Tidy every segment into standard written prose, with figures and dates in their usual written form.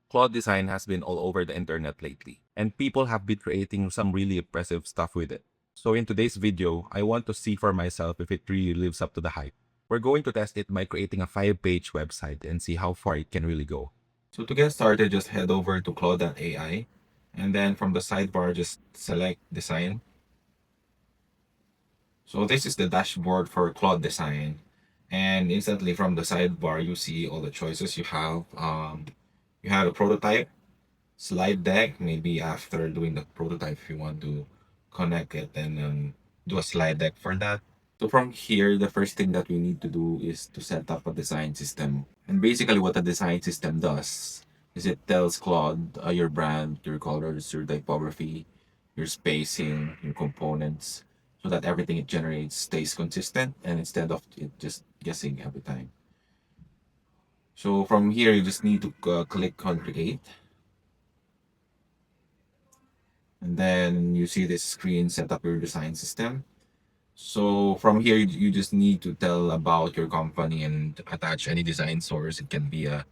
Claude design has been all over the internet lately, and people have been creating some really impressive stuff with it. So in today's video, I want to see for myself if it really lives up to the hype. We're going to test it by creating a 5-page website and see how far it can really go. So to get started, just head over to Claude.ai, and then from the sidebar, just select design. So this is the dashboard for Claude design. And instantly from the sidebar, you see all the choices you have. You have a prototype, slide deck, maybe after doing the prototype, if you want to connect it and do a slide deck for that. So from here, the first thing that we need to do is to set up a design system. And basically what a design system does is it tells Claude your brand, your colors, your typography, your spacing, your components, so that everything it generates stays consistent and instead of it just guessing every time. So from here, you just need to click on create. And then you see this screen, set up your design system. So from here, you just need to tell about your company and attach any design source. It can be a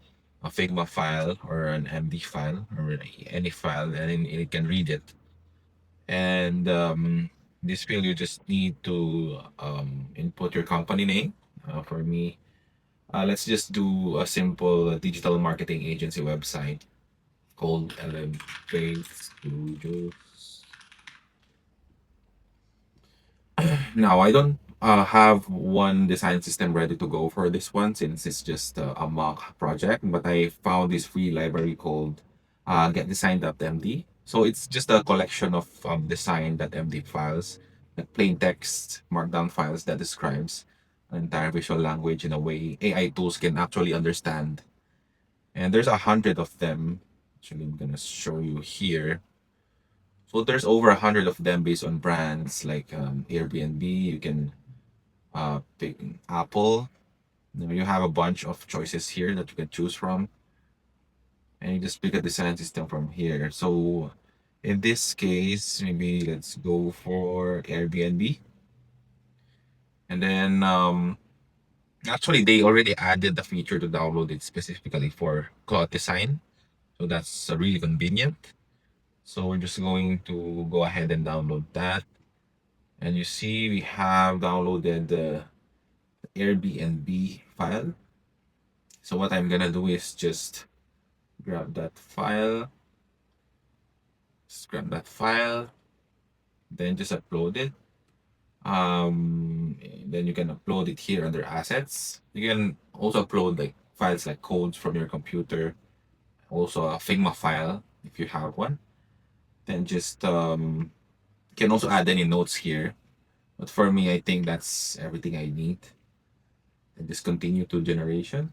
Figma file or an MD file or any file, and then it can read it. And this field, you just need to input your company name. For me, let's just do a simple digital marketing agency website called Elevate Studios. Now, I don't have one design system ready to go for this one since it's just a mock project, but I found this free library called getdesign.md. So it's just a collection of design.md files, like plain text, markdown files that describes an entire visual language in a way AI tools can actually understand. And there's 100 of them. Actually, I'm gonna show you here. So there's over 100 of them based on brands like Airbnb. You can pick Apple. You have a bunch of choices here that you can choose from, and you just pick a design system from here. So in this case, maybe let's go for Airbnb, and then actually they already added the feature to download it specifically for cloth design, so that's really convenient. So we're just going to go ahead and download that. And you see we have downloaded the Airbnb file. So what I'm gonna do is just grab that file, then just upload it. Then you can upload it here under assets. You can also upload like files like codes from your computer, also a Figma file if you have one. Then just you can also add any notes here. But for me, I think that's everything I need. And just continue to generation.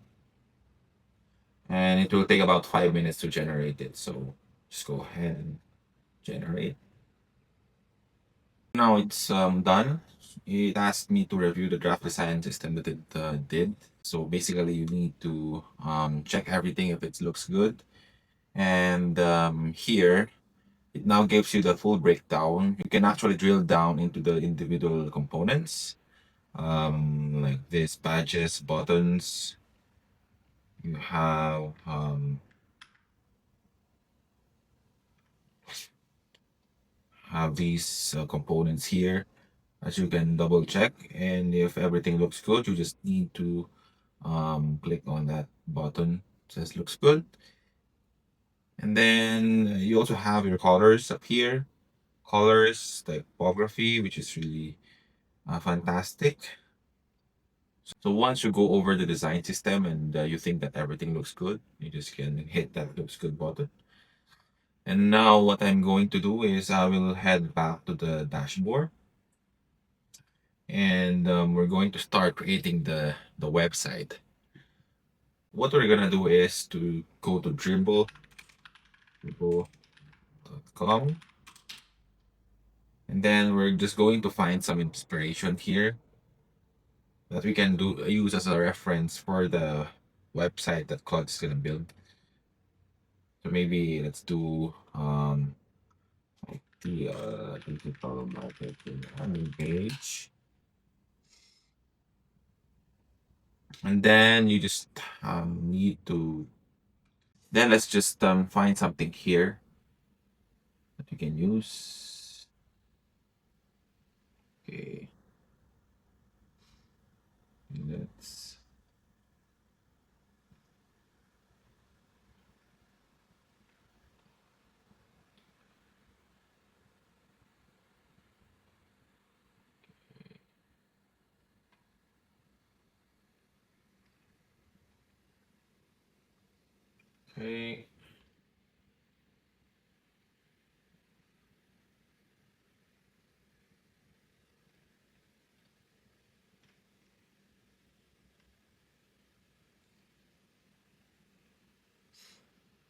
And it will take about 5 minutes to generate it. So just go ahead and generate. Now it's done. It asked me to review the draft design system that it did. So basically, you need to check everything if it looks good. And here, it now gives you the full breakdown. You can actually drill down into the individual components, like this badges, buttons. You have these components here as you can double check, and if everything looks good you just need to click on that button that says looks good. And then you also have your colors up here, colors typography, which is really fantastic. So once you go over the design system and you think that everything looks good, you just can hit that looks good button. And now what I'm going to do is I will head back to the dashboard, and we're going to start creating the website. What we're gonna do is to go to dribbble.com, and then we're just going to find some inspiration here that we can use as a reference for the website that Claude is gonna build. So maybe let's do like the digital marketing landing page. And then you just need to Then let's just find something here that we can use. Okay, let's okay.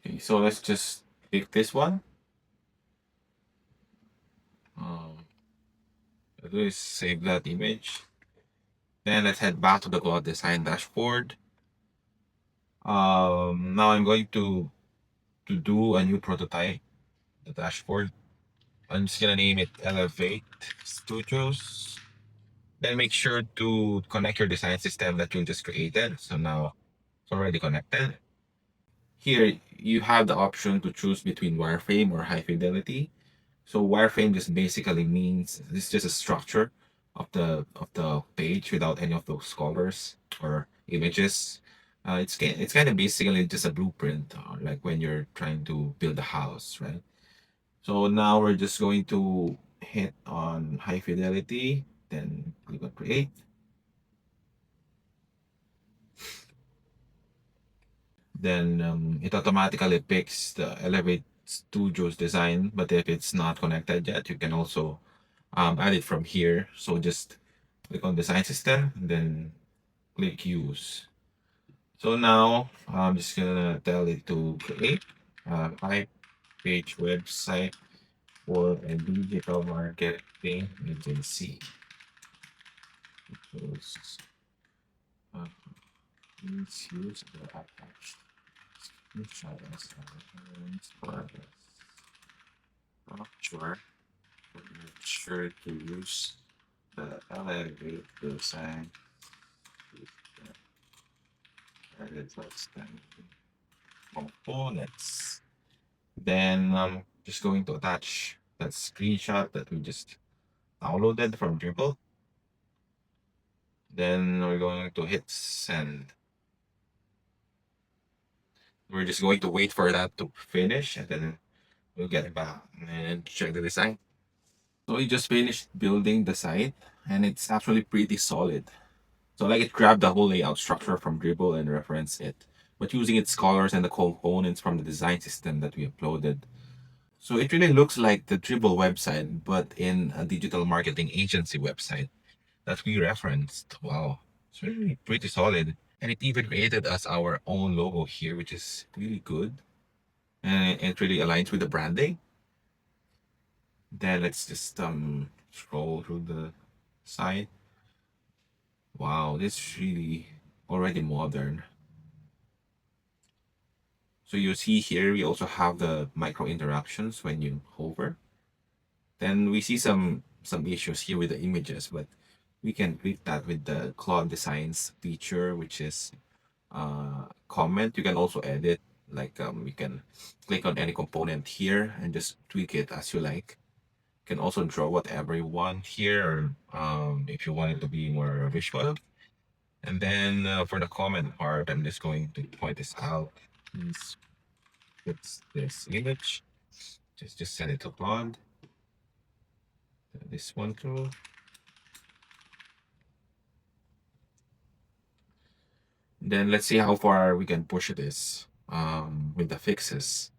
Okay, so let's just pick this one. Um, let's do is save that image. Then let's head back to the Claude Design dashboard. Now I'm going to do a new prototype, the dashboard. I'm just gonna name it Elevate Studios. Then make sure to connect your design system that you just created. So now it's already connected. Here you have the option to choose between wireframe or high fidelity. So wireframe just basically means it's just a structure of the page without any of those colors or images. It's kind of basically just a blueprint, like when you're trying to build a house, right? So now we're just going to hit on high fidelity, then click on create. Then it automatically picks the Elevate Studios design. But if it's not connected yet, you can also add it from here. So just click on design system and then click use. So now I'm just gonna tell it to create a 5-page website for a digital marketing agency. So, uh, please use the attached screenshot as evidence for the structure. Make sure to use the elevate design edit components. Then I'm just going to attach that screenshot that we just downloaded from Dribbble. Then we're going to hit send. We're just going to wait for that to finish and then we'll get back and check the design. So we just finished building the site and it's actually pretty solid. So like it grabbed the whole layout structure from Dribbble and referenced it, but using its colors and the components from the design system that we uploaded. So it really looks like the Dribbble website, but in a digital marketing agency website that we referenced. Wow, it's really pretty solid. And it even created us our own logo here, which is really good. And it really aligns with the branding. Then let's just scroll through the site. Wow, this is really already modern. So you see here, we also have the micro interactions when you hover. Then we see some issues here with the images, but we can tweak that with the Claude Designs feature, which is comment. You can also edit, like you can click on any component here and just tweak it as you like. You can also draw whatever you want here, if you want it to be more visual. And then for the comment part, I'm just going to point this out. Please fix this image. Just send it to Claude. This one too. Then let's see how far we can push this with the fixes.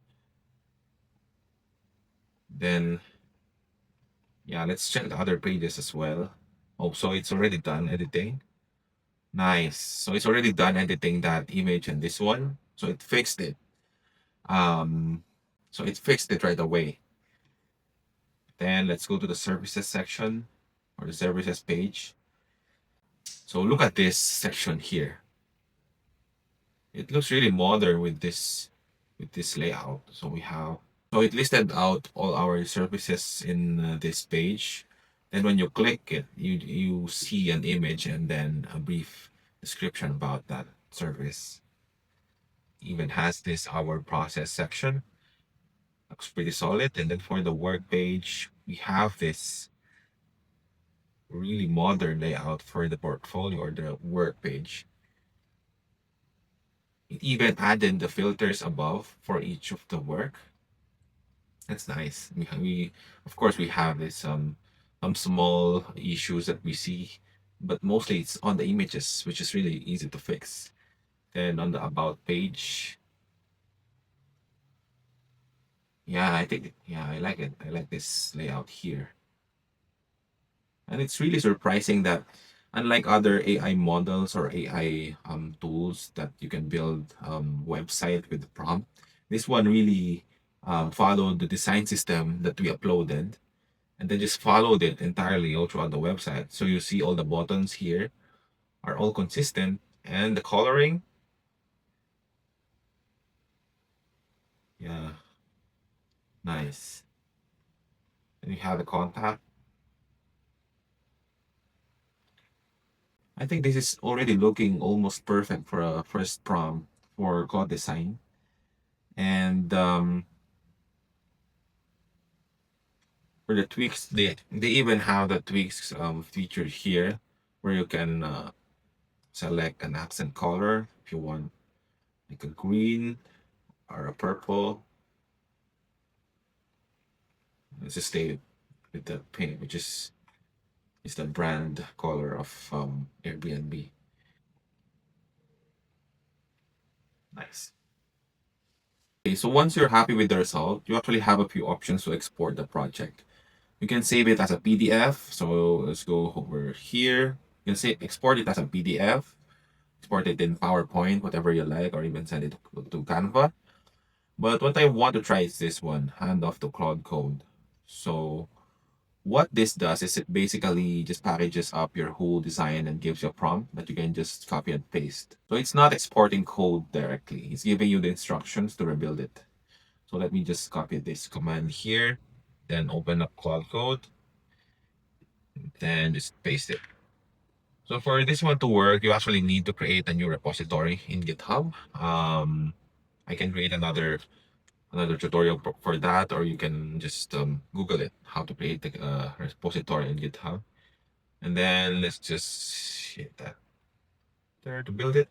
Then yeah, let's check the other pages as well. Oh, so it's already done editing. Nice. So it's already done editing that image and this one. So it fixed it. Um, so it fixed it right away. Then let's go to the services section or the services page. So look at this section here. It looks really modern with this layout. So we have so it listed out all our services in this page. Then when you click it, you see an image and then a brief description about that service. even has this our process section. Looks pretty solid. And then for the work page, we have this really modern layout for the portfolio or the work page. It even added the filters above for each of the work. That's nice. We of course we have this some small issues that we see, but mostly it's on the images, which is really easy to fix. Then on the about page, yeah, I think yeah, I like it. I like this layout here. And it's really surprising that unlike other AI models or AI tools that you can build website with the prompt, this one really followed the design system that we uploaded and then just followed it entirely all throughout the website. So you see all the buttons here are all consistent and the coloring, yeah, nice. And you have the contact. I think this is already looking almost perfect for a first prompt for Claude design. And for the tweaks, they even have the tweaks feature here where you can select an accent color if you want like a green or a purple. Let's just stay with the pink, which is the brand color of Airbnb. Nice. Okay, so once you're happy with the result, you actually have a few options to export the project. You can save it as a PDF. So let's go over here. You can say export it as a PDF, export it in PowerPoint, whatever you like, or even send it to Canva. But what I want to try is this one, Handoff to Claude Code. So what this does is it basically just packages up your whole design and gives you a prompt that you can just copy and paste. So it's not exporting code directly. It's giving you the instructions to rebuild it. So let me just copy this command here, then open up Claude Code, then just paste it. So for this one to work, you actually need to create a new repository in GitHub. I can create another tutorial for that, or you can just Google it, how to create a repository in GitHub. And then let's just hit that there to build it.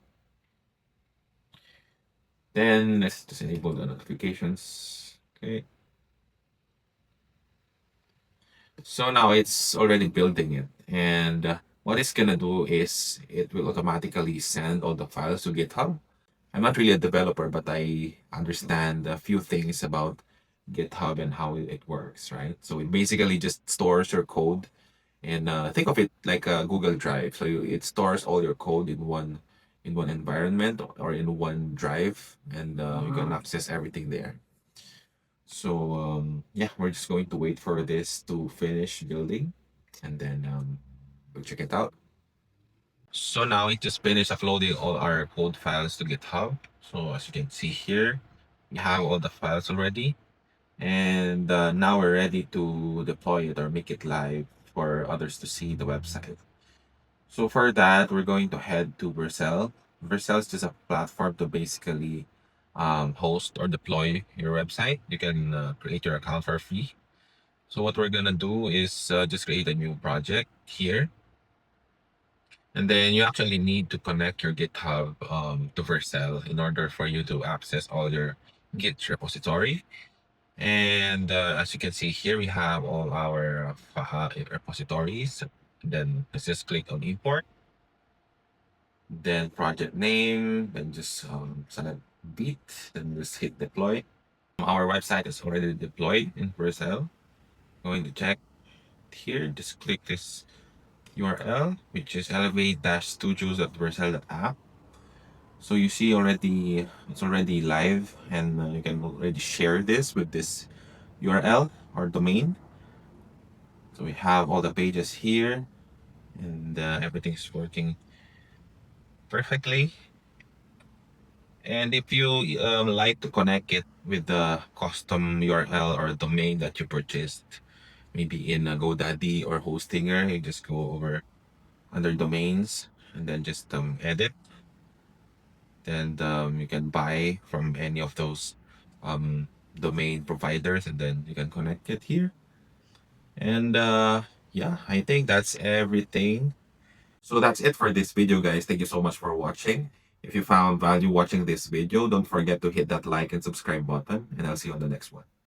Then let's just enable the notifications. Okay. So now it's already building it. And what it's gonna do is it will automatically send all the files to GitHub. I'm not really a developer, but I understand a few things about GitHub and how it works, right? So it basically just stores your code and think of it like a Google Drive. So it stores all your code in one environment or in one drive, and you can access everything there. So yeah, we're just going to wait for this to finish building, and then we'll check it out. So now it just finished uploading all our code files to GitHub. So as you can see here, we have all the files already. And now we're ready to deploy it or make it live for others to see the website. So for that, we're going to head to Vercel. Vercel is just a platform to basically host or deploy your website. You can create your account for free. So what we're gonna do is just create a new project here. And then you actually need to connect your GitHub to Vercel in order for you to access all your Git repository. And as you can see here, we have all our repositories. Then let's just click on import. Then project name, then just select Beat, then just hit deploy. Our website is already deployed in Vercel. Going to check here, just click this URL, which is elevate-studios.vercel.app. So you see already, it's already live and you can already share this with this URL or domain. So we have all the pages here and everything's working perfectly. And if you like to connect it with the custom URL or domain that you purchased, maybe in GoDaddy or Hostinger, you just go over under domains and then just edit. and you can buy from any of those um, domain providers, and then you can connect it here. And yeah, I think that's everything. So that's it for this video, guys. Thank you so much for watching. If you found value watching this video, don't forget to hit that like and subscribe button, and I'll see you on the next one.